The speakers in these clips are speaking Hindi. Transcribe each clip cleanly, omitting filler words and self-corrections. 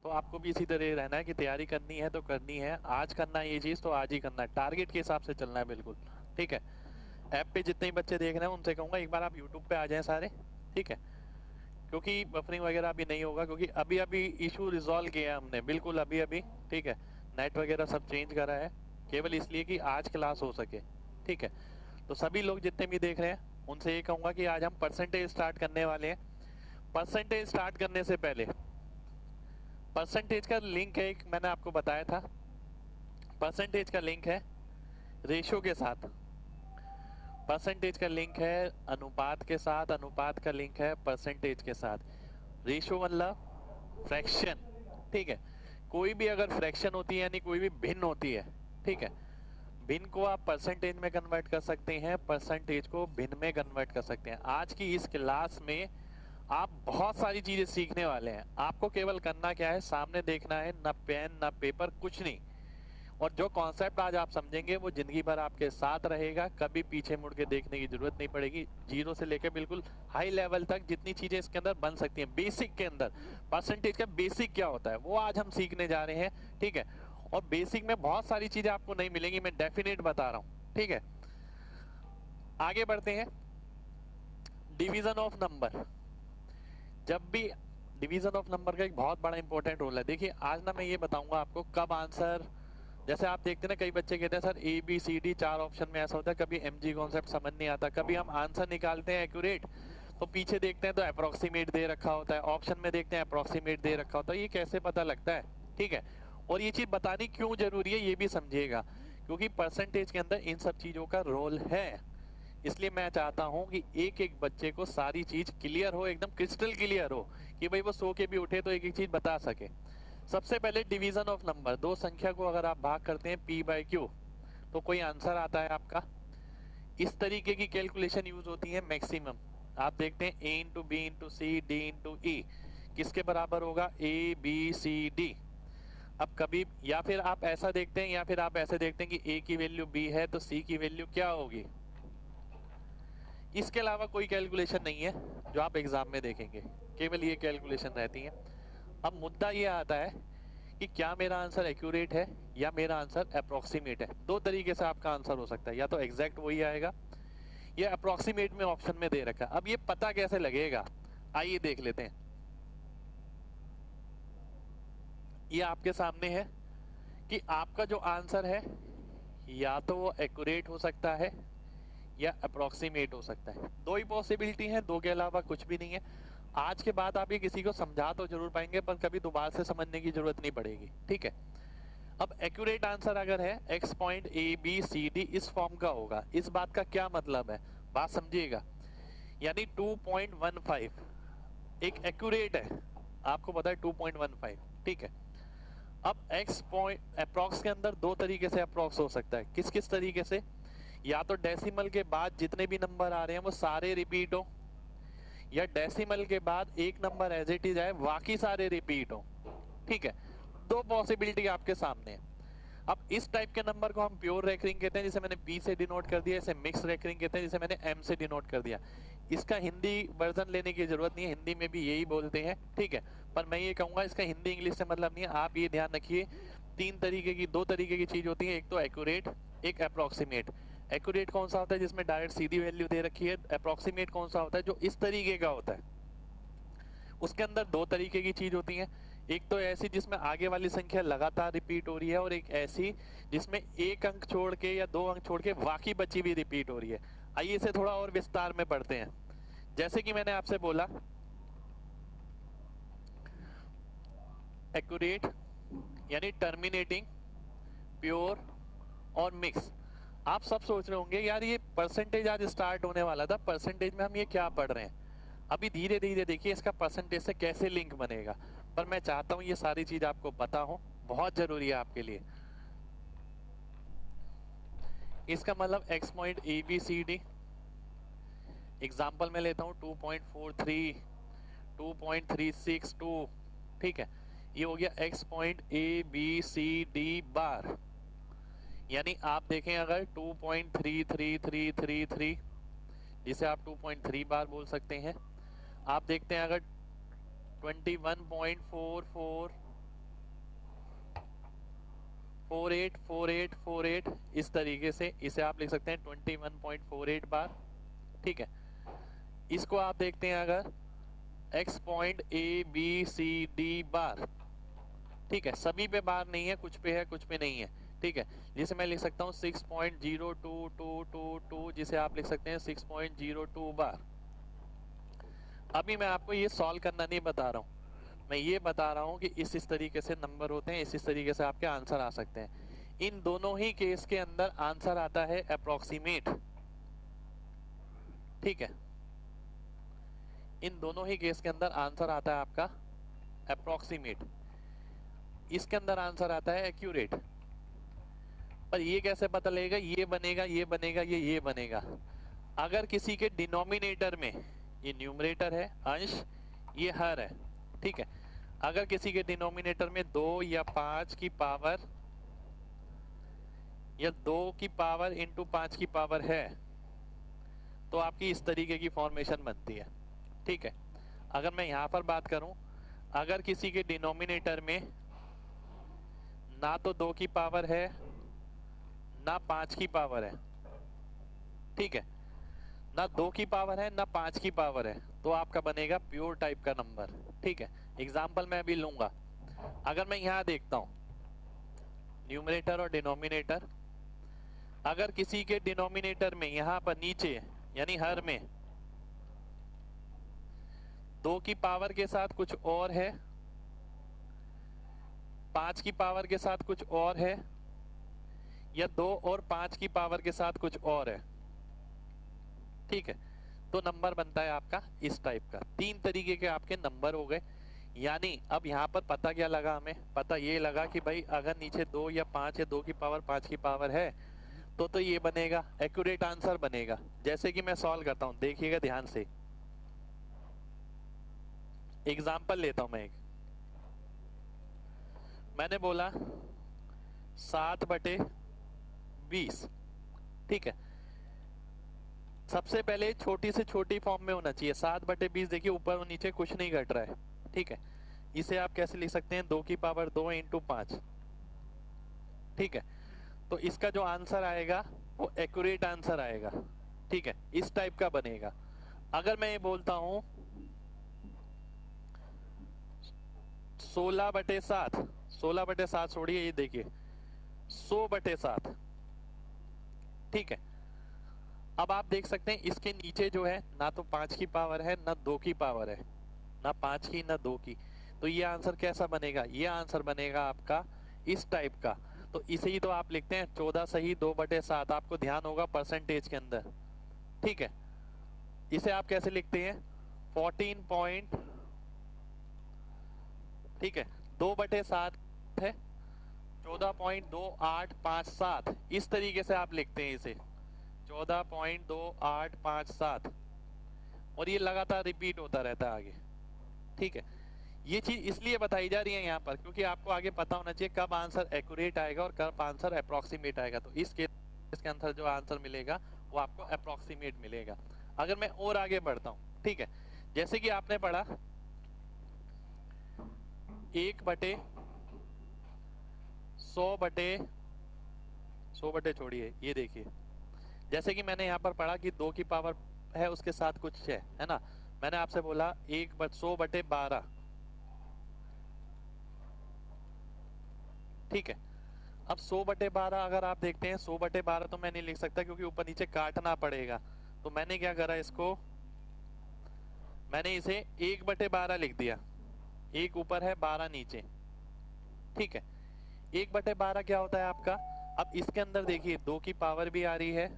तो आपको भी इसी तरह रहना है कि तैयारी करनी है तो करनी है, आज करना है ये चीज तो आज ही करना है, टारगेट के हिसाब से चलना है बिल्कुल। ठीक है, ऐप पे जितने भी बच्चे देख रहे हैं उनसे कहूंगा एक बार आप यूट्यूब पे आ जाएं सारे। ठीक है, क्योंकि बफरिंग वगैरह अभी नहीं होगा, क्योंकि अभी अभी इशू रिजॉल्व किया है हमने, बिल्कुल अभी अभी। ठीक है, नेट वगैरह सब चेंज करा है, केवल इसलिए कि आज क्लास हो सके। ठीक है, तो सभी लोग जितने भी देख रहे हैं उनसे ये कहूंगा कि आज हम परसेंटेज स्टार्ट करने वाले हैं। परसेंटेज स्टार्ट करने से पहले परसेंटेज का लिंक है एक, मैंने आपको बताया था। परसेंटेज का लिंक है रेशो के साथ, परसेंटेज का लिंक है अनुपात के साथ, अनुपात का लिंक है परसेंटेज के साथ। रेशो मतलब फ्रैक्शन। ठीक है, कोई भी अगर फ्रैक्शन होती है यानी कोई भी भिन्न होती है, ठीक है, भिन्न को आप परसेंटेज में कन्वर्ट कर सकते हैं, परसेंटेज को भिन्न में कन्वर्ट कर सकते हैं। आज की इस क्लास में आप बहुत सारी चीजें सीखने वाले हैं। आपको केवल करना क्या है, सामने देखना है, ना पेन ना पेपर, कुछ नहीं। और जो कॉन्सेप्ट आज आप समझेंगे वो जिंदगी भर आपके साथ रहेगा, कभी पीछे मुड़ के देखने की जरूरत नहीं पड़ेगी। जीरो से लेकर बिल्कुल हाई लेवल तक जितनी चीजें इसके अंदर बन सकती हैं, बेसिक के अंदर परसेंटेज का बेसिक क्या होता है वो आज हम सीखने जा रहे हैं। ठीक है, और बेसिक में बहुत सारी चीजें आपको नहीं मिलेंगी, मैं डेफिनेट बता रहा हूं। ठीक है, आगे बढ़ते हैं। डिवीजन ऑफ नंबर, जब भी डिवीजन ऑफ नंबर का एक बहुत बड़ा इंपॉर्टेंट रोल है। देखिए आज ना मैं ये बताऊंगा आपको कब आंसर, जैसे आप देखते हैं ना कई बच्चे कहते हैं sir A B C D 4 option में ऐसा होता है, कभी एमजी कॉन्सेप्ट समझ नहीं आता, कभी हम आंसर निकालते हैं एक्यूरेट तो पीछे देखते हैं तो अप्रोक्सीमेट दे रखा होता है, ऑप्शन में देखते हैं अप्रोक्सीमेट दे रखा होता है, ये कैसे पता लगता है। ठीक है, और ये चीज बतानी क्यों जरूरी है ये भी समझिएगा, क्योंकि परसेंटेज के अंदर इन सब चीजों का रोल है। इसलिए मैं चाहता हूं कि एक एक बच्चे को सारी चीज क्लियर हो, एकदम क्रिस्टल क्लियर हो, कि भाई वो सो के भी उठे तो एक एक चीज बता सके। सबसे पहले डिवीजन ऑफ नंबर, दो संख्या को अगर आप भाग करते हैं p बाय क्यू तो कोई आंसर आता है आपका। इस तरीके की कैलकुलेशन यूज होती है मैक्सिमम। आप देखते हैं a into B into C D into E किसके बराबर होगा, a b c d। अब कभी या फिर आप ऐसा देखते हैं, या फिर आप ऐसे देखते हैं कि a की वैल्यू b है तो c की वैल्यू क्या होगी। इसके अलावा कोई कैलकुलेशन नहीं है जो आप एग्जाम में देखेंगे, केवल ये कैलकुलेशन रहती है। अब मुद्दा ये आता है कि क्या मेरा आंसर एक्यूरेट है या मेरा आंसर अप्रोक्सीमेट है। दो तरीके से आपका आंसर हो सकता है, या तो एग्जैक्ट वही आएगा या अप्रोक्सीमेट में ऑप्शन में दे रखा है। अब ये पता कैसे लगेगा, आइए देख लेते हैं। ये आपके सामने है कि आपका जो आंसर है या तो वो एक्यूरेट हो सकता है या अप्रोक्सीमेट हो सकता है। दो ही पॉसिबिलिटी है, दो के अलावा कुछ भी नहीं है। आज के बाद आप ये किसी को समझा तो जरूर पाएंगे पर कभी दोबारा से समझने की जरूरत नहीं पड़ेगी। ठीक है, अब एक्यूरेट आंसर अगर है x point A B C D इस फॉर्म का होगा। इस बात का क्या मतलब है, बात समझिएगा, यानी 2.15 एक एक्यूरेट है, आपको पता है 2.15। ठीक है, अब x पॉइंट अप्रोक्स के अंदर दो तरीके से अप्रोक्स हो सकता है। किस किस तरीके से, या तो डेसिमल के बाद जितने भी नंबर आ रहे हैं वो सारे रिपीट हो, या डेसिमल के बाद एक नंबर एज इट इज आए बाकी सारे रिपीट हो। ठीक है, दो पॉसिबिलिटी आपके सामने है। अब इस टाइप के नंबर को हम प्योर रेकरिंग कहते हैं, जिसे मैंने P से डिनोट कर दिया, इसे मिक्स रेकरिंग कहते हैं, जिसे मैंने M से डिनोट कर दिया। इसका हिंदी वर्जन लेने की जरूरत नहीं है, हिंदी में भी यही बोलते हैं। ठीक है, पर मैं ये कहूंगा इसका हिंदी इंग्लिश से मतलब नहीं है। आप ये ध्यान रखिए, तीन तरीके की, दो तरीके की चीज होती है, एक तो एक्यूरेट, एक अप्रोक्सीमेट। एक्यूरेट कौन सा होता है, जिसमें डायरेक्ट सीधी वैल्यू दे रखी है। अप्रोक्सीमेट कौन सा होता है, जो इस तरीके का होता है। उसके अंदर दो तरीके की चीज होती है, एक तो ऐसी जिसमें आगे वाली संख्या लगातार रिपीट हो रही है, और एक ऐसी जिसमें एक अंक छोड़ के या दो अंक छोड़ के बाकी बची भी रिपीट हो रही है। आइए इसे थोड़ा और विस्तार में पढ़ते हैं। जैसे कि मैंने आपसे बोला एक्यूरेट यानी टर्मिनेटिंग, प्योर और मिक्स। आप सब सोच रहे होंगे यार ये परसेंटेज आज स्टार्ट होने वाला था, परसेंटेज में हम ये क्या पढ़ रहे हैं। अभी धीरे धीरे देखिए इसका परसेंटेज से कैसे लिंक बनेगा, पर मैं चाहता हूं ये सारी चीज आपको पता हो, बहुत जरूरी है आपके लिए। इसका मतलब x point A B C D, example में लेता हूं 2.43, 2.362। ठीक है, ये हो गया x point A B C D bar. यानी आप देखें अगर 2.3333, जिसे आप 2.3 बार बोल सकते हैं। आप देखते हैं अगर 21.44 484848 इस तरीके से इसे आप लिख सकते हैं 21.48 बार। ठीक है, इसको आप देखते हैं अगर x point A B C D bar. ठीक है, सभी पे बार नहीं है, कुछ पे है कुछ पे नहीं है। ठीक है, जिसे मैं लिख सकता हूँ 6.02222, जिसे आप लिख सकते हैं 6.02 बार। अभी मैं आपको ये सॉल्व करना नहीं बता रहा हूँ, मैं ये बता रहा हूँ कि इस तरीके से नंबर होते हैं, इस तरीके से आपके आंसर आ सकते हैं। इन दोनों ही केस के अंदर आंसर आता है अप्रोक्सीमेट। ठीक है, इन दोनों ही केस के अंदर आंसर आता है आपका अप्रोक्सीमेट, इसके अंदर आंसर आता है एक्यूरेट। पर ये कैसे पता लगेगा? ये बनेगा, ये बनेगा, ये बनेगा। अगर किसी के डिनोमिनेटर में, ये न्यूमरेटर है अंश, ये हर है। ठीक है, अगर किसी के डिनोमिनेटर में 2 या 5 की पावर या 2 की पावर इंटू 5 की पावर है तो आपकी इस तरीके की फॉर्मेशन बनती है। ठीक है, अगर मैं यहां पर बात करूं, अगर किसी के डिनोमिनेटर में ना तो 2 की पावर है ना 5 की पावर है, ठीक है, ना 2 की पावर है ना 5 की पावर है, तो आपका बनेगा प्योर टाइप का नंबर। ठीक है, एग्जाम्पल मैं अभी लूंगा। अगर मैं यहां देखता हूं न्यूमरेटर और डिनोमिनेटर, अगर किसी के डिनोमिनेटर में यहां पर नीचे यानी हर में 2 की पावर के साथ कुछ और है, 5 की पावर के साथ कुछ और है, या 2 और 5 की पावर के साथ कुछ और है। ठीक है, तो नंबर बनता है आपका इस टाइप का। 3 तरीके के आपके नंबर हो गए। यानी अब यहाँ पर पता क्या लगा हमें? पता ये लगा कि भाई अगर नीचे 2 या 5 या 2 की पावर 5 की पावर है तो ये बनेगा, एक्यूरेट आंसर बनेगा। जैसे कि मैं सॉल्व करता हूं, देखिएगा ध्यान से। एग्जाम्पल लेता हूं मैं एक। मैंने बोला 7/20। ठीक है, सबसे पहले छोटी से छोटी फॉर्म में होना चाहिए। 7/20 देखिए ऊपर और नीचे कुछ नहीं घट रहा है। ठीक है, इसे आप कैसे लिख सकते हैं? 2 की पावर 2 इंटू 5। ठीक है, तो इसका जो आंसर आएगा वो एक्यूरेट आंसर आएगा। ठीक है, इस टाइप का बनेगा। अगर मैं ये बोलता हूं 16/7, 16/7 छोड़िए, ये देखिए 100/7। ठीक है, अब आप देख सकते हैं इसके नीचे जो है ना तो 5 की पावर है ना 2 की पावर है, ना 5 की ना 2 की। तो ये आंसर कैसा बनेगा? ये आंसर बनेगा आपका इस टाइप का। तो इसे ही तो आप लिखते हैं 14 सही 2/7। आपको ध्यान होगा परसेंटेज के अंदर। ठीक है, इसे आप कैसे लिखते हैं? 14 पॉइंट, ठीक है, 2/7 है, 14.2857। इस तरीके से आप लिखते हैं इसे 14.2857, और ये लगातार रिपीट होता रहता है आगे। ठीक है, ये चीज इसलिए बताई जा रही है यहाँ पर क्योंकि आपको आगे पता होना चाहिए कब आंसर एक्यूरेट आएगा और कब आंसर अप्रोक्सीमेट आएगा। तो इस केस के अंदर जो आंसर मिलेगा वो आपको अप्रोक्सीमेट मिलेगा। अगर मैं और आगे बढ़ता हूँ, ठीक है, जैसे कि आपने पढ़ा 1/100 छोड़िए, ये देखिए, जैसे कि मैंने यहाँ पर पढ़ा कि 2 की पावर है उसके साथ कुछ है ना। मैंने आपसे बोला 1/100/12। ठीक है, अब 100/12 अगर आप देखते हैं 100/12 तो मैं नहीं लिख सकता क्योंकि ऊपर नीचे काटना पड़ेगा। तो मैंने क्या करा, इसको मैंने इसे 1/12 लिख दिया। 1 ऊपर है 12 नीचे। ठीक है, 1/12 क्या होता है आपका? अब इसके अंदर देखिए 2 की पावर भी आ रही है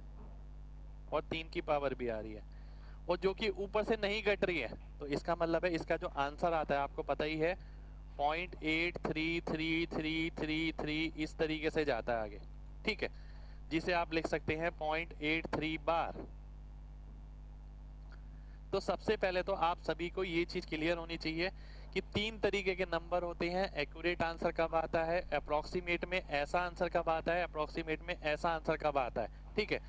और 3 की पावर भी आ रही है, और जो कि ऊपर से नहीं घट रही है। तो इसका मतलब है इसका जो आंसर आता है आपको पता ही है 0.833333 इस तरीके से जाता है आगे। ठीक है, जिसे आप लिख सकते हैं 0.83 बार। तो सबसे पहले तो आप सभी को ये चीज क्लियर होनी चाहिए कि 3 तरीके के नंबर होते हैं। एक्यूरेट आंसर कब आता है, अप्रोक्सीमेट में ऐसा आंसर कब आता है, अप्रोक्सीमेट में ऐसा आंसर कब आता है। ठीक है,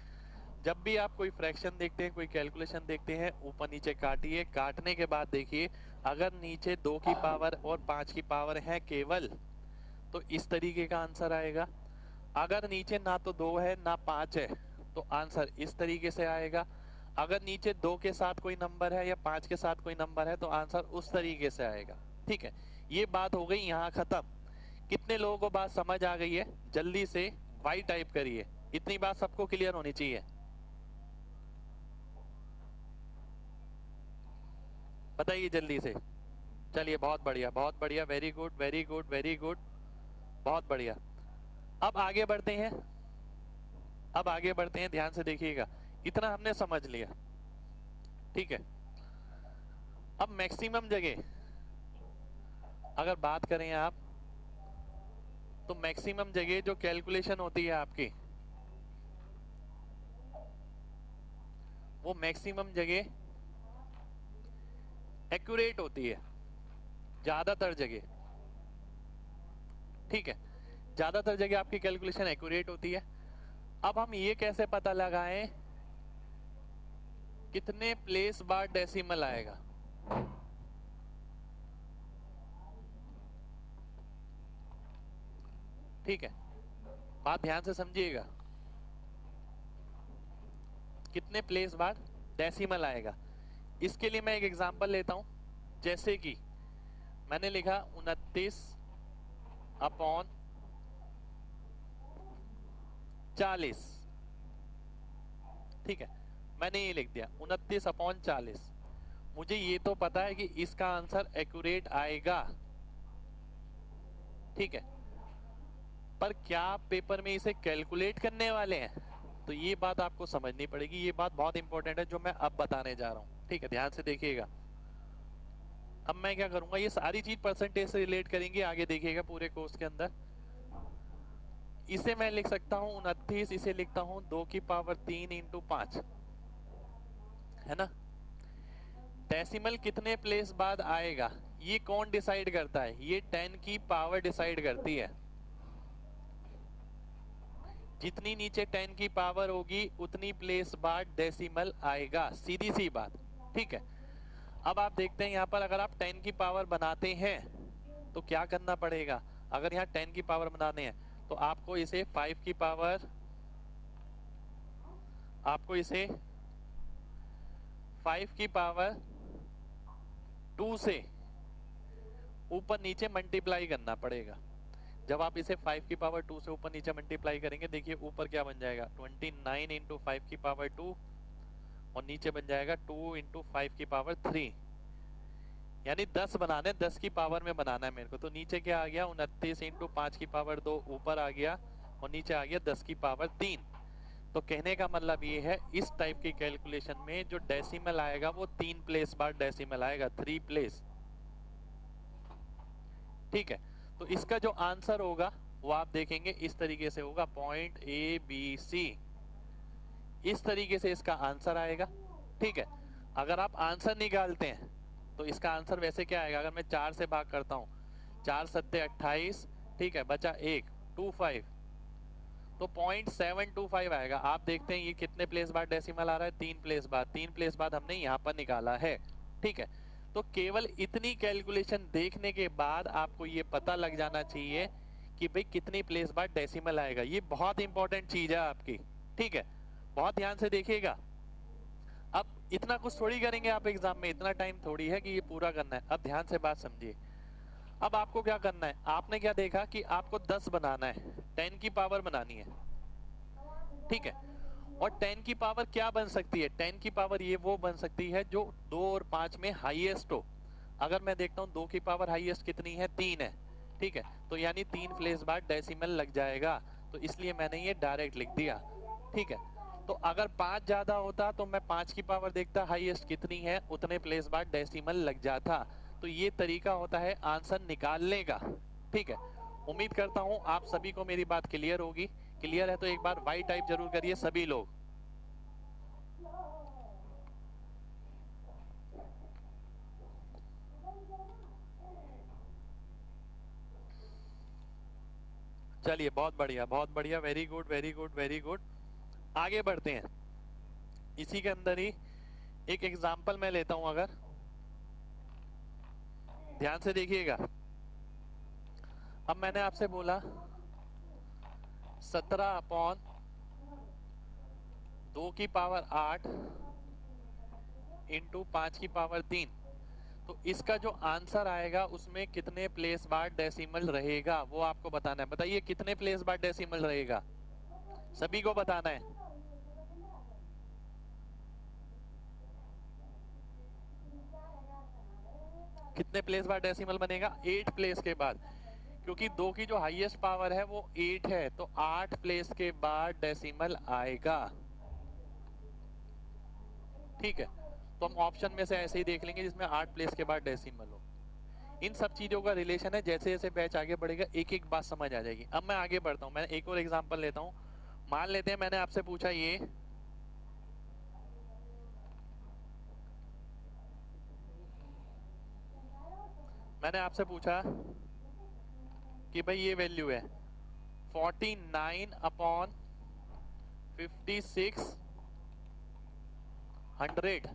जब भी आप कोई फ्रैक्शन देखते हैं, कोई कैलकुलेशन देखते हैं, ऊपर नीचे काटिए, काटने के बाद देखिए अगर नीचे 2 की पावर और 5 की पावर है केवल, तो इस तरीके का आंसर आएगा। अगर नीचे ना तो 2 है ना 5 है तो आंसर इस तरीके से आएगा। अगर नीचे 2 के साथ कोई नंबर है या 5 के साथ कोई नंबर है तो आंसर उस तरीके से आएगा। ठीक है, ये बात हो गई यहाँ खत्म। कितने लोगों को बात समझ आ गई है? जल्दी से वाई टाइप करिए, इतनी बात सबको क्लियर होनी चाहिए। बताइए जल्दी से। चलिए बहुत बढ़िया, बहुत बढ़िया, very good very good very good, बहुत बढ़िया। अब आगे बढ़ते हैं, अब आगे बढ़ते हैं, ध्यान से देखिएगा। इतना हमने समझ लिया, ठीक है। अब मैक्सिमम जगह अगर बात करें आप, तो मैक्सिमम जगह जो कैलकुलेशन होती है आपकी, वो मैक्सिमम जगह एक्यूरेट होती है ज्यादातर जगह। ठीक है, ज्यादातर जगह आपकी कैलकुलेशन एक्यूरेट होती है। अब हम ये कैसे पता लगाएं कितने प्लेस बार डेसिमल आएगा? ठीक है, बात ध्यान से समझिएगा। कितने प्लेस बार डेसिमल आएगा, इसके लिए मैं एक एग्जांपल लेता हूं। जैसे कि मैंने लिखा 29/40। ठीक है, मैंने ये लिख दिया 29/40। मुझे ये तो पता है कि इसका आंसर एक्यूरेट आएगा। ठीक है, पर क्या आप पेपर में इसे कैलकुलेट करने वाले हैं? तो ये बात आपको समझनी पड़ेगी। ये बात बहुत इंपॉर्टेंट है जो मैं अब बताने जा रहा हूं। ठीक है, ध्यान से देखिएगा। अब मैं क्या करूंगा, ये सारी चीज परसेंटेज से रिलेट करेंगे, आगे देखिएगा पूरे कोर्स के अंदर। इसे मैं लिख सकता हूं 29, इसे लिखता हूं 2 की पावर 3 इंटू 5, है ना। डेसिमल कितने प्लेस बाद आएगा ये कौन डिसाइड करता है? ये 10 की पावर डिसाइड करती है। जितनी नीचे 10 की पावर होगी उतनी प्लेस बाद डेसिमल आएगा, सीधी सी बात। ठीक है, अब आप देखते हैं यहाँ पर अगर आप 10 की पावर बनाते हैं तो क्या करना पड़ेगा? अगर यहाँ 10 की पावर बनाने हैं तो आपको इसे 5 की पावर, आपको इसे 5 की पावर 2 से ऊपर नीचे मल्टीप्लाई करना पड़ेगा। जब आप इसे 5 की पावर 2 से ऊपर नीचे मल्टीप्लाई करेंगे, देखिए ऊपर क्या बन जाएगा 29 इंटू 5 की पावर 2, और नीचे बन जाएगा 2 इंटू 5 की पावर 3। यानी 10 बनाना है, 10 की पावर में बनाना है मेरे को। तो नीचे क्या आ गया 29 इंटू 5 की पावर 2 ऊपर आ गया, और नीचे आ गया 10 की पावर 3। तो कहने का मतलब ये है इस टाइप की कैलकुलेशन में जो डेसिमल आएगा वो 3 प्लेस बाद डेसिमल आएगा, 3 प्लेस। ठीक है, तो इसका जो आंसर होगा वो आप देखेंगे इस तरीके से होगा, पॉइंट ABC, इस तरीके से इसका आंसर आएगा। ठीक है, अगर आप आंसर निकालते हैं तो इसका आंसर वैसे क्या आएगा? अगर मैं 4 से भाग करता हूं, 4 सत्ते 28, ठीक है, बचा 1, 25, तो 0.725 आएगा। आप देखते हैं ये कितने प्लेस बाद डेसिमल आ रहा है? 3 प्लेस बाद। 3 प्लेस बाद हमने यहाँ पर निकाला है। ठीक है, तो केवल इतनी कैलकुलेशन देखने के बाद आपको ये पता लग जाना चाहिए कि भाई कितनी प्लेस बाद डेसिमल आएगा। ये बहुत इंपॉर्टेंट चीज है आपकी। ठीक है, बहुत ध्यान से देखिएगा। अब इतना कुछ थोड़ी करेंगे आप एग्जाम में, इतना टाइम थोड़ी है कि ये पूरा करना है। अब ध्यान से बात समझिए। अब आपको क्या करना है? आपने क्या देखा कि आपको 10 बनाना है, 10 की पावर बनानी है। ठीक है, और 10 की पावर क्या बन सकती है? 10 की पावर ये वो बन सकती है जो 2 और 5 में हाईएस्ट हो। अगर मैं देखता हूँ 2 की पावर हाईएस्ट कितनी है? 3 है। ठीक है, तो यानी 3 प्लेस बाद डेसिमल लग जाएगा, तो इसलिए मैंने ये डायरेक्ट लिख दिया। ठीक है, तो अगर 5 ज्यादा होता तो मैं 5 की पावर देखता हाईएस्ट कितनी है, उतने प्लेस बाद डेसिमल लग जाता। तो ये तरीका होता है आंसर निकालने का। ठीक है, उम्मीद करता हूं आप सभी को मेरी बात क्लियर होगी। क्लियर है तो एक बार वाई टाइप जरूर करिए सभी लोग। चलिए बहुत बढ़िया, बहुत बढ़िया, very good very good very good. आगे बढ़ते हैं। इसी के अंदर ही एक एग्जांपल मैं लेता हूं, अगर ध्यान से देखिएगा। अब मैंने आपसे बोला 17 अपॉन 2 की पावर 8 इंटू 5 की पावर 3। तो इसका जो आंसर आएगा उसमें कितने प्लेस बार डेसिमल रहेगा वो आपको बताना है। बताइए कितने प्लेस बार डेसिमल रहेगा, सभी को बताना है। कितने प्लेस बार डेसिमल बनेगा? 8 प्लेस के बाद, क्योंकि 2 की जो हाईएस्ट पावर है वो 8 है, तो 8 प्लेस के बाद डेसिमल आएगा। ठीक है, तो हम ऑप्शन में से ऐसे ही देख लेंगे जिसमें 8 प्लेस के बाद डेसिमल हो। इन सब चीजों का रिलेशन है, जैसे जैसे बैच आगे बढ़ेगा एक एक बात समझ आ जाएगी। अब मैं आगे बढ़ता हूँ, मैं एक और एग्जांपल लेता हूँ। मान लेते हैं मैंने आपसे पूछा ये मैंने आपसे पूछा कि भाई ये वैल्यू है 49 अपॉन 5600।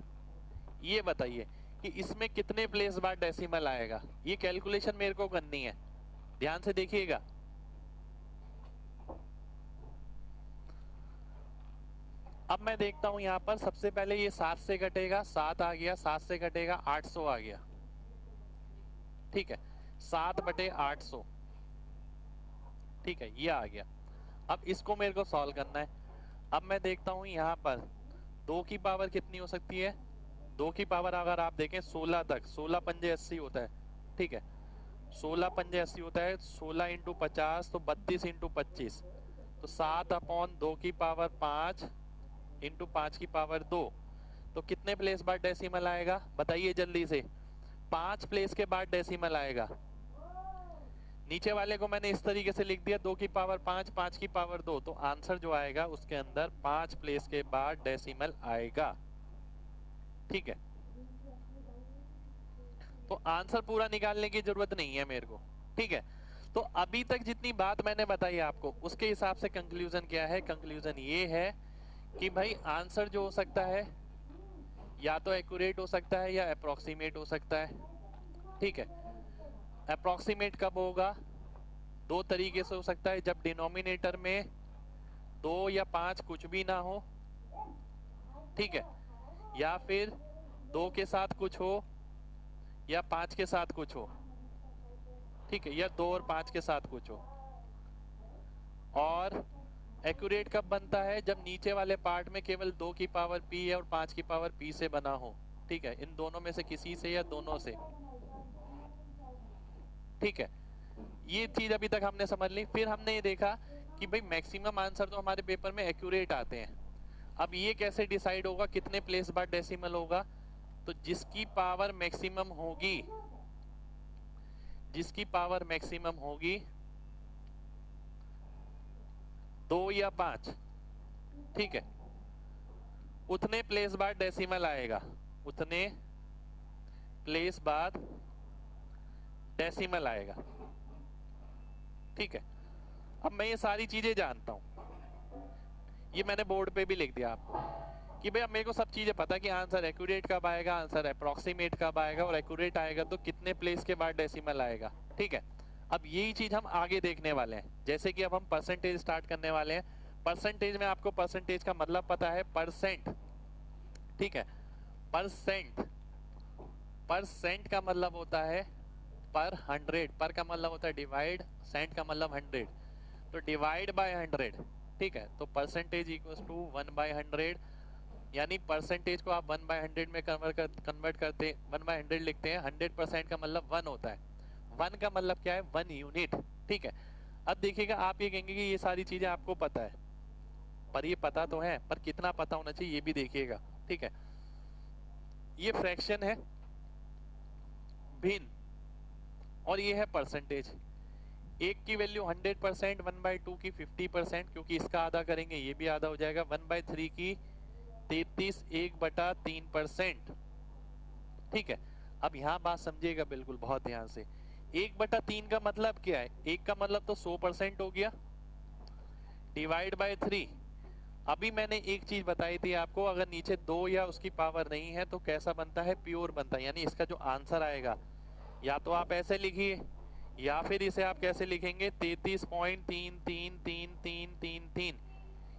ये बताइए कि इसमें कितने प्लेस बाद डेसिमल आएगा। ये कैलकुलेशन मेरे को करनी है, ध्यान से देखिएगा। अब मैं देखता हूं यहां पर सबसे पहले ये 7 से कटेगा, 7 आ गया, 7 से कटेगा 800 आ गया। ठीक है, 7/800। ठीक है, ये आ गया। अब इसको मेरे को सॉल्व करना है। अब मैं देखता हूं यहां पर 2 की पावर कितनी हो सकती है। 2 की पावर अगर आप देखें 16 तक, 16 पंजे 80 होता है। ठीक है, 16 पंजे 80 होता है, 16 इंटू 50 तो 32 इंटू 25, तो 7 अपॉन 2 की पावर 5 इंटू 5 की पावर 2। तो कितने प्लेस बाद डेसिमल आएगा बताइए जल्दी से। 5 प्लेस के बाद डेसिमल आएगा। नीचे वाले को मैंने इस तरीके से लिख दिया 2 की पावर 5, 5 की पावर 2, तो आंसर जो आएगा उसके अंदर 5 प्लेस के बाद डेसिमल आएगा। ठीक है, तो आंसर पूरा निकालने की जरूरत नहीं है मेरे को। ठीक है, तो अभी तक जितनी बात मैंने बताई आपको उसके हिसाब से कंक्लूजन क्या है। कंक्लूजन ये है कि भाई आंसर जो हो सकता है या तो एक्यूरेट हो सकता है या अप्रोक्सीमेट हो सकता है। ठीक है, अप्रोक्सीमेट कब होगा? 2 तरीके से हो सकता है, जब डिनोमिनेटर में 2 या 5 कुछ भी ना हो। ठीक है, या फिर 2 के साथ कुछ हो या 5 के साथ कुछ हो। ठीक है, या 2 और 5 के साथ कुछ हो। और एक्यूरेट कब बनता है? जब नीचे वाले पार्ट में केवल 2 की पावर p है और 5 की पावर p से बना हो। ठीक है, इन दोनों में से किसी से या दोनों से। ठीक है, ये चीज अभी तक हमने समझ ली। फिर हमने ये देखा कि भाई मैक्सिमम आंसर तो हमारे पेपर में एक्यूरेट आते हैं। अब ये कैसे डिसाइड होगा कितने प्लेस बाद डेसिमल होगा? तो जिसकी पावर मैक्सिमम होगी, जिसकी पावर मैक्सिमम होगी 2 या 5, ठीक है, उतने प्लेस बाद डेसिमल आएगा, उतने प्लेस बाद डेसिमल आएगा। ठीक है, अब मैं ये सारी चीजें जानता हूं, ये मैंने बोर्ड पे भी लिख दिया आपको कि भाई अब मेरे को सब चीजें पता है कि आंसर एक्यूरेट कब आएगा, आंसर अप्रोक्सीमेट कब आएगा, और एक्यूरेट आएगा तो कितने प्लेस के बाद डेसिमल आएगा। ठीक है, अब यही चीज हम आगे देखने वाले हैं। जैसे कि अब हम परसेंटेज स्टार्ट करने वाले हैं। परसेंटेज में आपको परसेंटेज का मतलब पता है, परसेंट। ठीक है, परसेंट, परसेंट का मतलब होता है पर 100, पर का मतलब होता है डिवाइड, सेंट का मतलब 100, तो डिवाइड बाय 100। ठीक है, तो परसेंटेज इक्वल्स टू 1/100, यानी परसेंटेज को आप 1/100 में कन्वर्ट करते 1/100 लिखते हैं। 100% का मतलब 1 होता है। 1 का मतलब क्या है? 1 यूनिट। ठीक है, अब देखिएगा आप ये कहेंगे कि ये सारी चीजें आपको पता है, पर ये पता तो है, पर कितना पता होना चाहिए ये भी देखिएगा। ठीक है, ये फ्रैक्शन है भिन्न, और ये है परसेंटेज। एक की वैल्यू 100%, 1/2 की 50%, क्योंकि इसका आधा करेंगे ये भी आधा हो जाएगा। 1/3 की 33 1/3%। ठीक है, अब यहाँ बात समझिएगा बिल्कुल बहुत ध्यान से। 1/3 का मतलब क्या है? 1 का मतलब तो 100% हो गया, डिवाइड बाय 3। अभी मैंने एक चीज बताई थी आपको, अगर नीचे 2 या उसकी पावर नहीं है तो कैसा बनता है? प्योर बनता है। यानी इसका जो आंसर आएगा या तो आप ऐसे लिखिए या फिर इसे आप कैसे लिखेंगे 33.333333।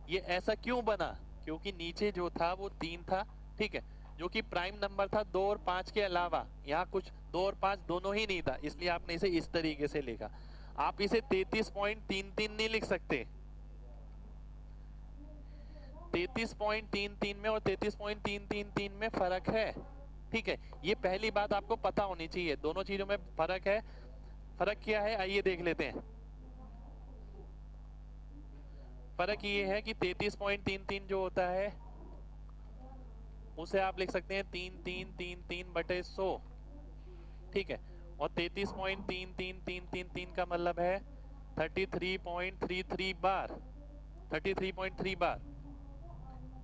ये ऐसा क्यों बना? क्योंकि नीचे जो था वो 3 था, ठीक है, जो कि प्राइम नंबर था 2 और 5 के अलावा। यहाँ कुछ 2 और 5 दोनों ही नहीं था, इसलिए आपने इसे इस तरीके से लिखा। आप इसे 33.33 नहीं लिख सकते। 33.33 में और 33.333 में फर्क है, ठीक है। ये पहली बात आपको पता होनी चाहिए, दोनों चीजों में फर्क है। फर्क क्या है आइए देख लेते हैं। फर्क ये है कि 33.33 जो होता है उसे आप लिख सकते हैं 3333/100, ठीक है। और 33.33333 का मतलब है 33.33 बार, 33.3 बार,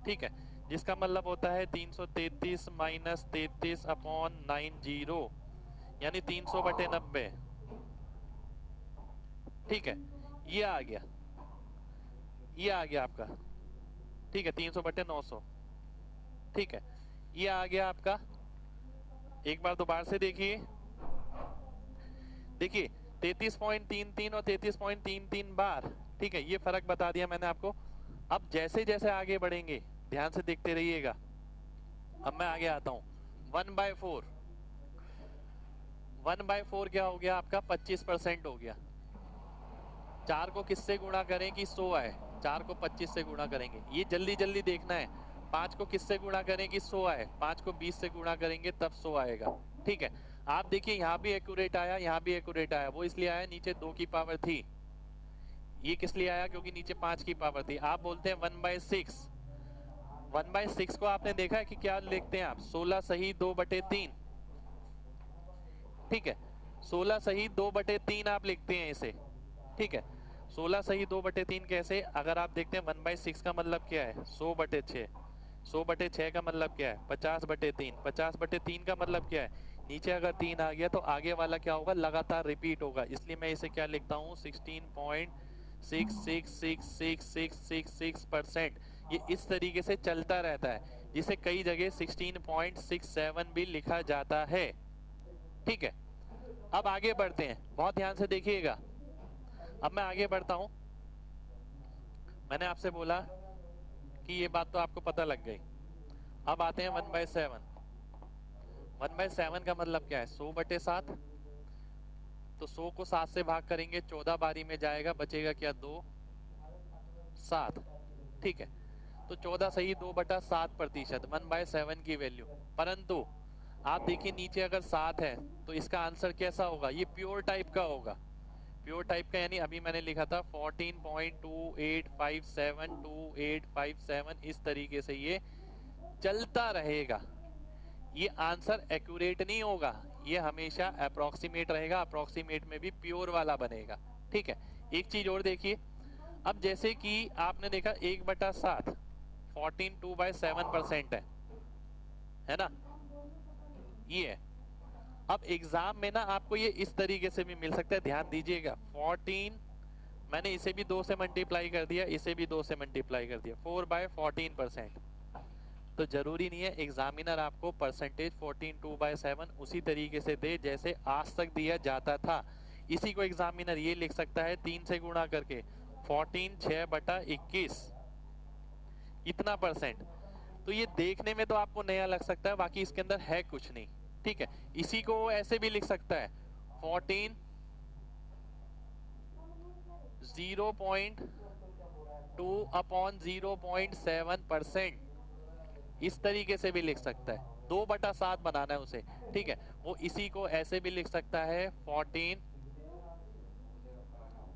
ठीक है, जिसका मतलब होता है 333 - 33/90, यानी 300/90, ठीक है। ये आ गया, ये आ गया आपका, ठीक है, 300/900, ठीक है। ये आ गया आपका। एक बार दोबारा से देखिए, देखिए 33.33 और 33.33 बार, ठीक है, ये फर्क बता दिया मैंने आपको। अब जैसे जैसे आगे बढ़ेंगे ध्यान से देखते रहिएगा। अब मैं आगे आता हूं। 1/4, 1/4 क्या हो गया आपका? 25% हो गया। 4 को किससे गुणा करें कि 100 आए? 4 को 25 से गुणा करेंगे, ये जल्दी जल्दी देखना है। 5 को किससे गुणा करें कि 100 आए? 5 को 20 से गुणा करेंगे तब 100 आएगा, ठीक है। आप देखिए यहाँ भी एक्यूरेट आया, यहाँ भी एक्यूरेट आया। वो इसलिए आया नीचे 2 की पावर थी, ये किस लिए आया? क्योंकि नीचे 5 की पावर थी। आप बोलते हैं 1/6, 1/6 को आपने देखा है कि क्या लिखते हैं आप? 16 सही 2/3, ठीक है। 16 सही 2/3 आप लिखते हैं इसे, ठीक है। 16 सही 2/3 कैसे? अगर आप देखते हैं 1/6 का मतलब क्या है? 100/6, 100/6 का मतलब क्या है? 50/3, 50/3 का मतलब क्या है? नीचे अगर 3 आ गया तो आगे वाला क्या होगा? लगातार रिपीट होगा। इसलिए मैं इसे क्या लिखता हूँ? 16.666666% ये इस तरीके से चलता रहता है, जिसे कई जगह 16.67 भी लिखा जाता है, ठीक है। अब आगे बढ़ते हैं, बहुत ध्यान से देखिएगा। अब मैं आगे बढ़ता हूं। मैंने आपसे बोला कि ये बात तो आपको पता लग गई। अब आते हैं 1/7। 1/7 का मतलब क्या है? 100/7। तो 100 को 7 से भाग करेंगे, 14 बारी में जाएगा, बचेगा क्या? 2, 7, ठीक है। तो 14 सही 2/7%, 1/7 की वैल्यू। परंतु आप देखिए नीचे अगर 7 है तो इसका आंसर कैसा होगा? ये प्योर टाइप का होगा। प्योर टाइप का यानी अभी मैंने लिखा था 14.28572857, इस तरीके से ये चलता रहेगा। ये आंसर एक्यूरेट नहीं होगा, ये हमेशा अप्रोक्सीमेट रहेगा। अप्रोक्सीमेट में भी प्योर वाला बनेगा, ठीक है। एक चीज और देखिए, अब जैसे कि आपने देखा 1/7 14 2/7% है ना, ये है। अब एग्जाम में ना आपको ये इस तरीके से भी मिल सकता है, ध्यान दीजिएगा। 14, मैंने इसे भी 2 से मल्टीप्लाई कर दिया, इसे भी 2 से मल्टीप्लाई कर दिया, 4/14%। तो जरूरी नहीं है एग्जामिनर आपको परसेंटेज 14 2/7 उसी तरीके से दे जैसे आज तक दिया जाता था। इसी को एग्जामिनर ये लिख सकता है 3 से गुणा करके 14 6/21, इतना परसेंट। तो ये देखने में तो आपको नया लग सकता है, बाकी इसके अंदर है कुछ नहीं, ठीक है। इसी को ऐसे भी लिख सकता है 14 0.2/0.7%, इस तरीके से भी लिख सकता है। 2/7 बनाना है उसे, ठीक है। वो इसी को ऐसे भी लिख सकता है 14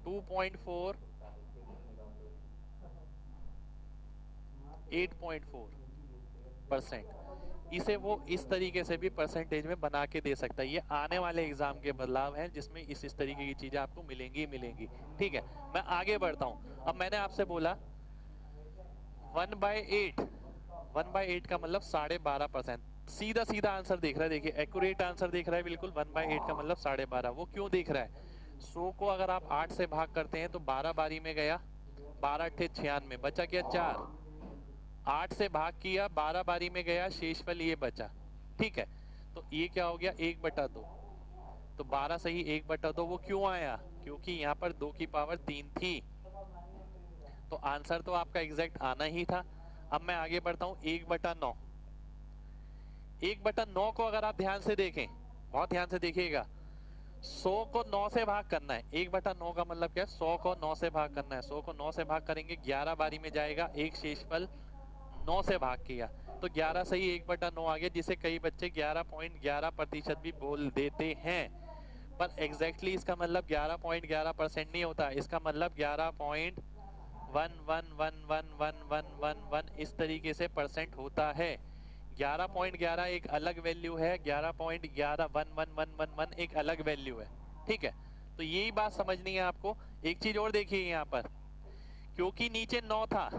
2.4 8.4%। इसे वो इस तरीके से भी परसेंटेज में बना के दे सकता है। ये आने वाले एग्जाम के बदलाव हैं जिसमें इस तरीके की चीजें आपको मिलेंगी मिलेंगी, ठीक है। मैं आगे बढ़ता हूं। अब मैंने आपसे बोला 1/8, 1/8 का मतलब 12.5%। सीधा सीधा आंसर दिख रहा है, देखिए एक्यूरेट आंसर दिख रहा है बिल्कुल। 1/8 का मतलब 12.5। वो क्यों दिख रहा है? 100 को अगर आप 8 से भाग करते हैं तो 12 बारी में गया, 12 8 96, बचा क्या? 4। 8 से भाग किया, 12 बारी में गया, शेषफल ये बचा, ठीक है। तो ये क्या हो गया? 1/2। तो 12 सही 1/2 वो क्यों आया, क्योंकि यहाँ पर 2 की पावर 3 थी। तो आंसर तो आपका एग्जैक्ट आना ही था। अब मैं आगे बढ़ता हूँ। 1/9, 1/9 को अगर आप ध्यान से देखें, बहुत ध्यान से देखिएगा, 100 को 9 से भाग करना है। 1/9 का मतलब क्या है, 100 को 9 से भाग करना है। 100 को 9 से भाग करेंगे, 11 बारी में जाएगा, एक शेषफल 9 से भाग किया तो 11 सही 1/9 आ गया, जिसे कई बच्चे 11.11% भी बोल देते हैं। पर एग्जैक्टली इसका मतलब 11.11% नहीं होता, इसका मतलब 11.11111111 इस तरीके से परसेंट होता है। 11.11 एक अलग वैल्यू है, 11.111111 एक अलग वैल्यू है। ठीक है, तो यही बात समझनी है आपको। एक चीज और देखिए यहाँ पर, क्योंकि नीचे 9 था,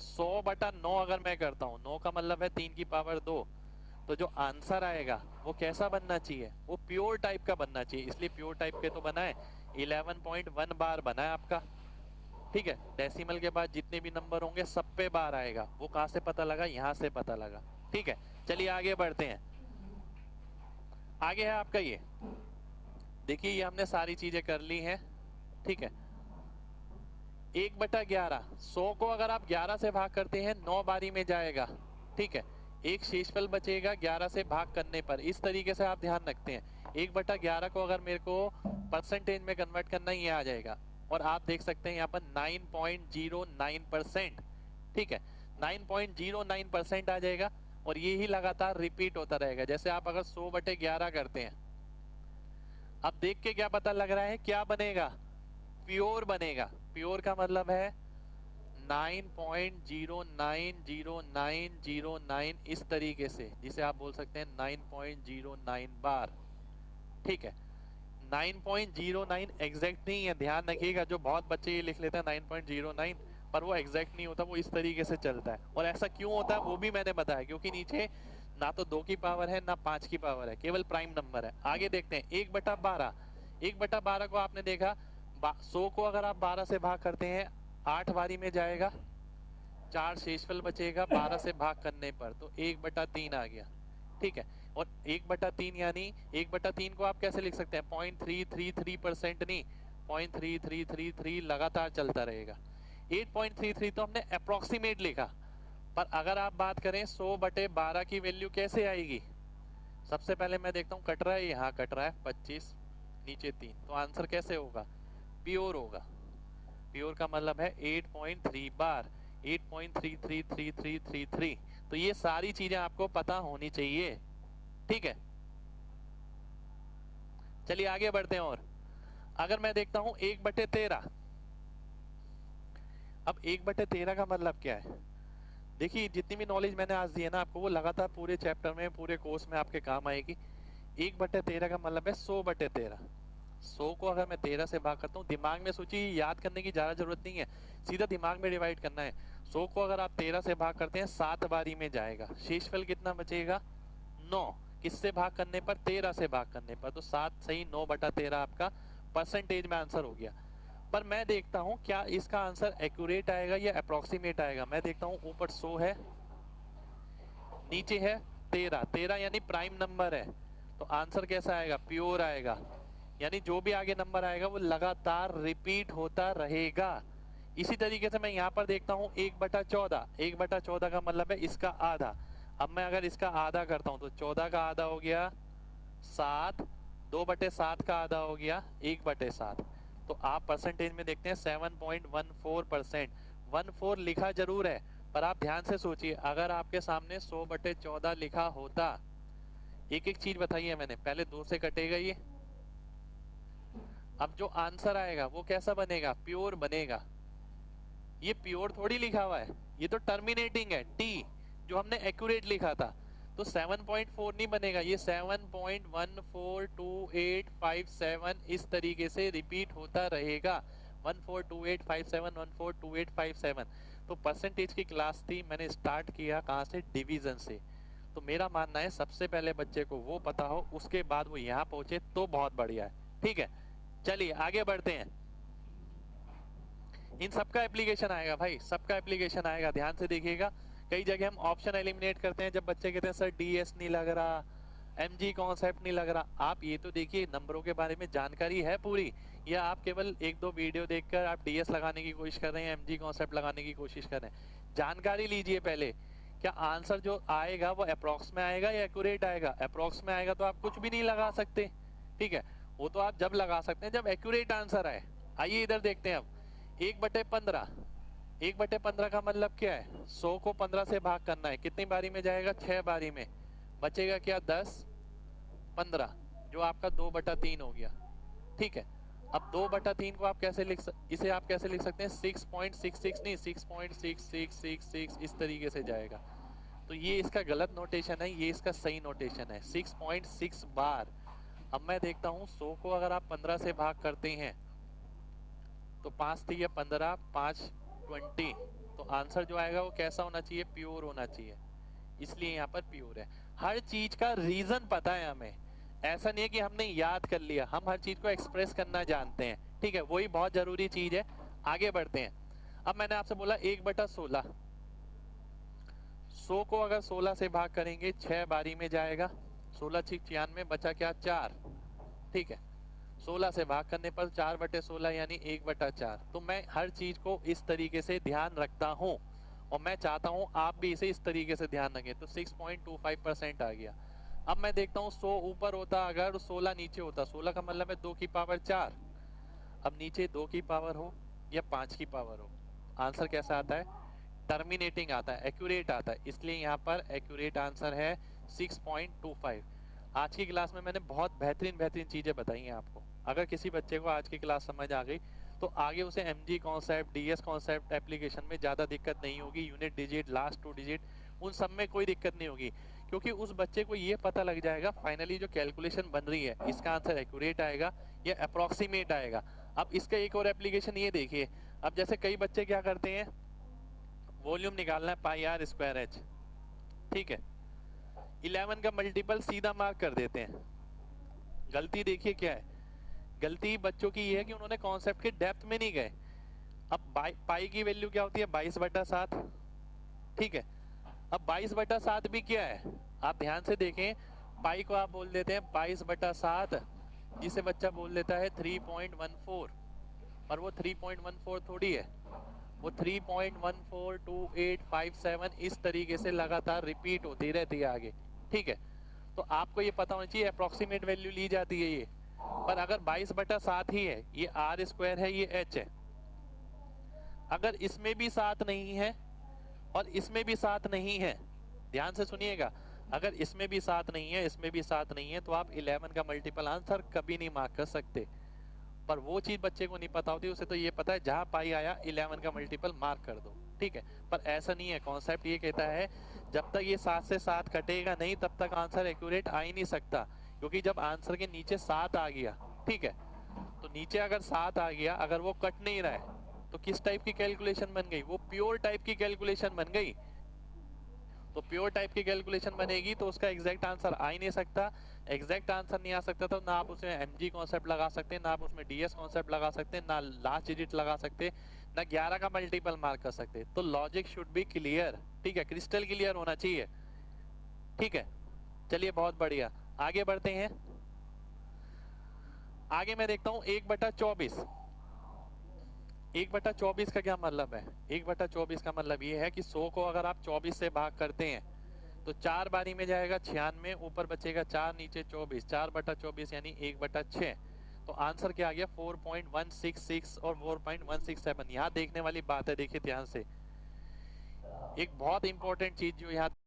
100/9 अगर मैं करता हूँ, 9 का मतलब है 3 की पावर 2, तो जो आंसर आएगा वो कैसा बनना चाहिए, वो प्योर टाइप का बनना चाहिए। इसलिए प्योर टाइप के तो बना है 11.1 बार बना है आपका। ठीक है, डेसिमल के बाद जितने भी नंबर होंगे सब पे बार आएगा। वो कहां से पता लगा, यहां से पता लगा। ठीक है, चलिए आगे बढ़ते हैं। आगे है आपका ये, देखिए ये हमने सारी चीजें कर ली हैं। ठीक है, 1/11, 100 को अगर आप 11 से भाग करते हैं 9 बारी में जाएगा। ठीक है, एक शेषफल बचेगा 11 से भाग करने पर। इस तरीके से आप ध्यान रखते हैं। 1/11 को अगर मेरे को परसेंटेज में कन्वर्ट करना, ये आ जाएगा। और आप देख सकते हैं यहाँ पर 9.09%। ठीक है, 9.09% आ जाएगा और ये ही लगातार रिपीट होता रहेगा। जैसे आप अगर 100/11 करते हैं, अब देख के क्या पता लग रहा है, क्या बनेगा, प्योर बनेगा। प्योर का मतलब है 9.090909 इस तरीके से, जिसे आप बोल सकते हैं 9.09 बार। ठीक है, 9.09 एग्जैक्ट नहीं है, ध्यान रखिएगा। जो बहुत बच्चे ये लिख लेते हैं 9.09, पर वो एग्जैक्ट नहीं होता, वो इस तरीके से चलता है। और ऐसा क्यों होता है वो भी मैंने बताया, क्योंकि नीचे ना तो 2 की पावर है ना 5 की पावर है, केवल प्राइम नंबर है। आगे देखते हैं 1/12। 1/12 को आपने देखा, 100 को अगर आप 12 से भाग करते हैं 8 बारी में जाएगा, 4 शेषफल बचेगा 12 से भाग करने पर, तो 1/3 आ गया। ठीक है, और 1/3 यानी 1/3 को आप कैसे लिख सकते हैं, 0.333% नहीं, 0.3333 लगातार चलता रहेगा। 8.33 तो हमने अप्रोक्सीमेट लिखा, पर अगर आप बात करें 100/12 की वैल्यू कैसे आएगी, सबसे पहले मैं देखता हूँ कट रहा है, यहाँ कट रहा है 25, नीचे 3, तो आंसर कैसे होगा, प्योर होगा। प्योर का मतलब है 8.3 बार, 8.333333। तो ये सारी चीजें आपको पता होनी चाहिए। ठीक है, चलिए आगे बढ़ते हैं। और अगर मैं देखता हूं 1/13, अब 1/13 का मतलब क्या है, देखिए जितनी भी नॉलेज मैंने आज दी है ना आपको, वो लगातार पूरे चैप्टर में, पूरे कोर्स में आपके काम आएगी। 1/13 का मतलब है 100/13। 100 को अगर मैं 13 से भाग करता हूँ, दिमाग में सोचिए, याद करने की ज्यादा जरूरत नहीं है, सीधा दिमाग में डिवाइड करना है। 100 को अगर आप 13 से भाग करते हैं 7 बारी में जाएगा, शेषफल कितना बचेगा, 9। किससे भाग करने पर, 13 से भाग करने पर, तो 7 सही 9/13 आपका परसेंटेज में आंसर हो गया। पर मैं देखता हूं क्या इसका आंसर एक्यूरेट आएगा या अप्रोक्सीमेट आएगा। मैं देखता हूं ऊपर 100 है, नीचे है 13, 13 यानी प्राइम नंबर है, तो आंसर कैसा आएगा, प्योर आएगा। यानी जो भी आगे नंबर आएगा वो लगातार रिपीट होता रहेगा। इसी तरीके से मैं यहाँ पर देखता हूँ 1/14, 1/14 का मतलब है इसका आधा। अब मैं अगर इसका आधा करता हूँ तो 14 का आधा हो गया 7, 2/7 का आधा हो गया 1/7। तो आप परसेंटेज में देखते हैं 7.14%। 14 लिखा जरूर है, पर आप ध्यान से सोचिए, अगर आपके सामने 100/14 लिखा होता, एक एक चीज बताई है मैंने, पहले 2 से कटेगा ये, अब जो आंसर आएगा वो कैसा बनेगा, प्योर बनेगा। ये प्योर थोड़ी लिखा हुआ है, ये तो टर्मिनेटिंग है, टी, जो हमने एक्यूरेट लिखा था। तो 7.4 नहीं बनेगा, ये 7.142857 इस तरीके से रिपीट होता रहेगा। 142857, 142857। तो परसेंटेज की क्लास थी, मैंने स्टार्ट किया कहाँ से, डिवीजन से। तो मेरा मानना है सबसे पहले बच्चे को वो पता हो, उसके बाद वो यहाँ पहुंचे तो बहुत बढ़िया है। ठीक है, चलिए आगे बढ़ते हैं। इन सबका एप्लीकेशन आएगा भाई, सबका एप्लीकेशन आएगा, ध्यान से देखिएगा। कई जगह हम ऑप्शन एलिमिनेट करते हैं, जब बच्चे कहते हैं सर डीएस नहीं लग रहा, mg कॉन्सेप्ट नहीं लग रहा। आप ये तो देखिए नंबरों के बारे में जानकारी है पूरी, या आप केवल एक दो वीडियो देखकर आप ds लगाने की कोशिश कर रहे हैं, mg कॉन्सेप्ट लगाने की कोशिश कर रहे हैं। जानकारी लीजिए पहले, क्या आंसर जो आएगा वो अप्रोक्स में आएगा या एक्यूरेट आएगा। अप्रोक्स में आएगा तो आप कुछ भी नहीं लगा सकते, ठीक है, वो तो आप जब लगा सकते हैं जब एक्यूरेट आंसर आए। आइए इधर देखते हैं अब 1/15। 1/15 का मतलब क्या है, 100 को 15 से भाग करना है, कितनी बारी में जाएगा, 6 बारी में, बचेगा क्या 10, 15, जो आपका 2/3 हो गया, ठीक है। अब 2/3 को आप कैसे इसे आप कैसे लिख सकते हैं, 6.66 नहीं 6.6666 इस तरीके से जाएगा। तो ये इसका गलत नोटेशन है, ये इसका सही नोटेशन है, 6.6 बार। अब मैं देखता हूँ 100 को अगर आप 15 से भाग करते हैं तो 5 थी 15, 5 20, तो आंसर जो आएगा वो कैसा होना चाहिए, प्योर होना चाहिए, इसलिए यहाँ पर प्योर है। हर चीज का रीजन पता है हमें, ऐसा नहीं है कि हमने याद कर लिया, हम हर चीज को एक्सप्रेस करना जानते हैं, ठीक है, वही बहुत जरूरी चीज है। आगे बढ़ते हैं। अब मैंने आपसे बोला 1/16, 100 को अगर 16 से भाग करेंगे 6 बारी में जाएगा, 16 6 96, बचा क्या 4, ठीक है। 16 से भाग करने पर 4/16 यानी 1/4। तो मैं हर चीज को इस तरीके से ध्यान रखता हूँ और मैं चाहता हूँ आप भी इसे इस तरीके से ध्यान रखें। तो 6.25% आ गया। अब मैं देखता हूँ 100 ऊपर होता अगर 16 नीचे होता, 16 का मतलब है 2 की पावर 4। अब नीचे 2 की पावर हो या 5 की पावर हो, आंसर कैसा आता है, टर्मिनेटिंग आता है, एक्यूरेट आता है, इसलिए यहाँ पर एक्यूरेट आंसर है 6.25। आज की क्लास में मैंने बहुत बेहतरीन चीजें बताई हैं आपको। अगर किसी बच्चे को आज की क्लास समझ आ गई तो आगे उसे mg concept, ds concept application में ज़्यादा दिक्कत नहीं होगी। यूनिट डिजिट, लास्ट 2 डिजिट, उन सब में कोई दिक्कत नहीं होगी, क्योंकि उस बच्चे को ये पता लग जाएगा फाइनली जो कैलकुलेशन बन रही है इसका आंसर एक्यूरेट आएगा या अप्रोक्सीमेट आएगा। अब इसका एक और एप्लीकेशन ये देखिए, अब जैसे कई बच्चे क्या करते हैं, वॉल्यूम निकालना है πr²h, ठीक है, 11 का मल्टीपल सीधा मार्क कर देते हैं। गलती देखिए क्या है, गलती बच्चों की ये है कि उन्होंने कॉन्सेप्ट के डेप्थ में नहीं गए। अब पाई की वैल्यू क्या होती है, 22/7, ठीक है। अब 22/7 भी क्या है, आप ध्यान से देखें, पाई को आप बोल देते हैं 22/7, जिसे बच्चा बोल देता है 3.14, और वो 3.14 थोड़ी है, वो 3.142857 इस तरीके से लगातार रिपीट होती रहती है आगे, ठीक है। तो आपको ये पता होना चाहिए अप्रोक्सीमेट वैल्यू ली जाती है ये, पर अगर 22/7 ही है, ये r² है, ये h है, अगर इसमें भी 7 नहीं है और इसमें भी 7 नहीं है, ध्यान से सुनिएगा, अगर इसमें भी 7 नहीं है, इसमें भी 7 नहीं है, तो आप 11 का मल्टीपल आंसर कभी नहीं मार्क कर सकते। पर वो चीज बच्चे को नहीं पता होती, उसे तो ये पता है जहां पाई आया 11 का मल्टीपल मार्क कर दो, ठीक है। पर ऐसा नहीं है, कॉन्सेप्ट ये कहता है जब तक ये 7 से 7 कटेगा नहीं तब तक आंसर एक्यूरेट आ ही नहीं सकता, क्योंकि जब आंसर के नीचे 7 आ गया, ठीक है, तो नीचे अगर 7 आ गया, अगर वो कट नहीं रहा है तो किस टाइप की कैलकुलेशन बन गई, वो प्योर टाइप की कैलकुलेशन बन गई। तो प्योर टाइप की कैलकुलेशन बनेगी तो उसका एग्जैक्ट आंसर आ ही नहीं सकता। एग्जैक्ट आंसर नहीं आ सकता तो ना आप उसमें mg कॉन्सेप्ट लगा सकते हैं, ना आप उसमें ds कॉन्सेप्ट लगा सकते हैं, ना लास्ट डिजिट लगा सकते, ना 11 का मल्टीपल मार्क कर सकते। तो लॉजिक शुड बी क्लियर, ठीक है, क्रिस्टल क्लियर होना चाहिए, ठीक है। चलिए बहुत बढ़िया, आगे बढ़ते हैं। आगे मैं देखता हूँ 1/24। 1/24 का क्या मतलब है, 1/24 का मतलब ये है कि 100 को अगर आप 24 से भाग करते हैं तो 4 बारी में जाएगा 96, ऊपर बचेगा 4, नीचे 24, 4/24 यानी 1/6। तो आंसर क्या आ गया, 4.166 और 4.167। यहाँ देखने वाली बात है, देखिए ध्यान से, एक बहुत इंपॉर्टेंट चीज जो यहाँ